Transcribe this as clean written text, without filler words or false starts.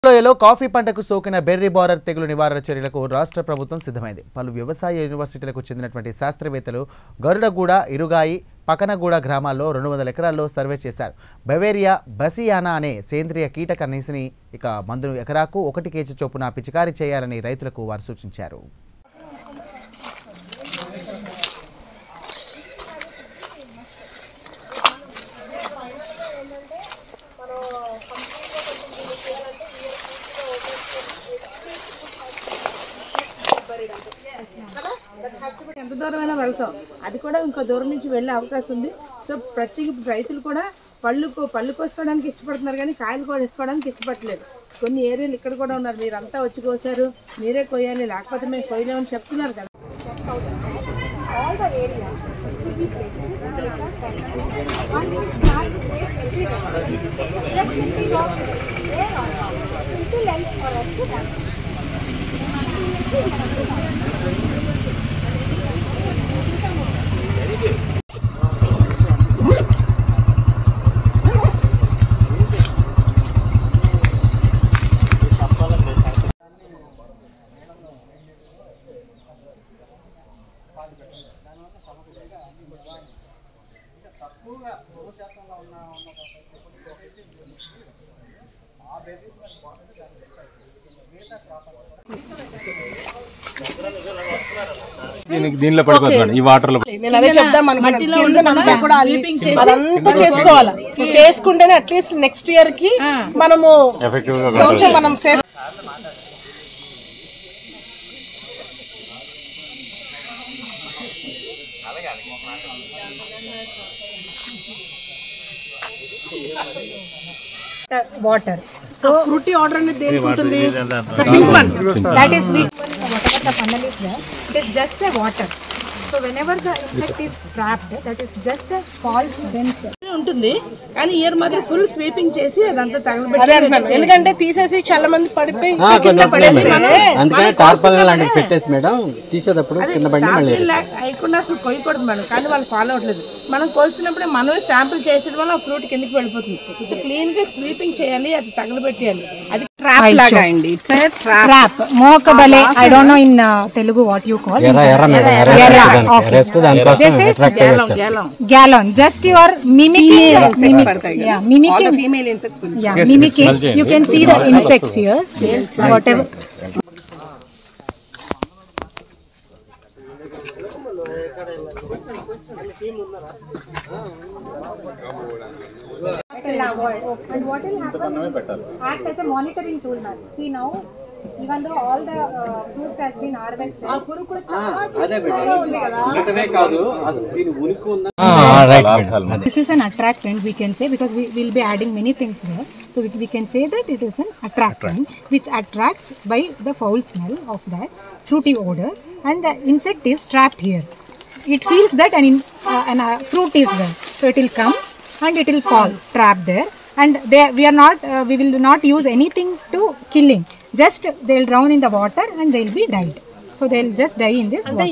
లోయలో కాఫీ పంటకు సోకిన బెర్రీ బారర్ తెగులు నివారణ చర్యలకు రాష్ట్ర ప్రభుత్వం సిద్ధమైంది. పలు వ్యవసాయ యూనివర్సిటీలకు చెందినటువంటి శాస్త్రవేత్తలు గరుడగూడ, ఇరుగాయి, పకనగూడ గ్రామాల్లో 200 ఎకరాల్లో సర్వే చేశారు. బవేరియా బసియానా అనే సేంద్రియ కీటకనేసిని మందును ఎకరాకు 1 కేజీ చొప్పున పిచికారీ చేయాలని రైతులకు వారు సూచించారు. ఎంత దూరమైనా వెళ్తాం, అది కూడా ఇంకో దూరం నుంచి వెళ్ళే అవకాశం ఉంది. సో ప్రత్యేక రైతులు కూడా పళ్ళు కోసుకోవడానికి ఇష్టపడుతున్నారు, కానీ కాయలు కూడా వేసుకోవడానికి ఇష్టపడలేదు. కొన్ని ఏరియాలు ఇక్కడ కూడా ఉన్నారు, మీరంతా వచ్చి కోసారు, మీరే కొయ్యాలి, లేకపోతే మేము కొయ్యలేమని చెప్తున్నారు కదా. దీనిలో పడిపోతుంది ఈ వాటర్ లో. నేను అదే చెప్దాం అదంతా చేసుకోవాలి, చేసుకుంటేనే అట్లీస్ట్ నెక్స్ట్ ఇయర్ కి మనము కొంచెం మనం safe. Water. So Frooti order అనేది దేనికి ఉంటుంది? That is we whatever the funnel is there, it is just a water. So whenever the insect is trapped, that is just a false dense ఉంటుంది. కానీ year మాత్రం ఫుల్ స్వీపింగ్ చేసి అదంతా తగలబెట్టి, ఎందుకంటే తీసేసి చాలా మంది పడిపోయి అయ్యకుండా అసలు కొయ్యకూడదు మేడం. కానీ వాళ్ళు ఫాలో అవ్వట్లేదు. మనం కోస్తున్నప్పుడే మనమే శాంపుల్ చేసేది వల్ల ఫ్రూట్ కిందకి వెళ్ళిపోతుంది. క్లీన్ గా స్వీపింగ్ చేయాలి, అది తగలబెట్టేయాలి. అది ట్రాప్ లాగా అండి. It's a trap. మోకబలే. I don't know in Telugu what you call. Okay. This is gallon. Just you are mimicking. Yeah, mimicking. Female insects. Yeah, mimicking. You can see the insects here. Whatever. And what will happen? Act as a monitoring tool, ma'am. See now, even though all the fruits has been harvested, this is an attractant, we can say, because we will be adding many things here. So we can say that it is an attractant which attracts by the foul smell of that fruity odor, and the insect is trapped here. It feels that an fruit is there, so it will come and it will fall trapped there, and we will not use anything to killing. Just they will drown in the water and they will be died. So they will just die in this water.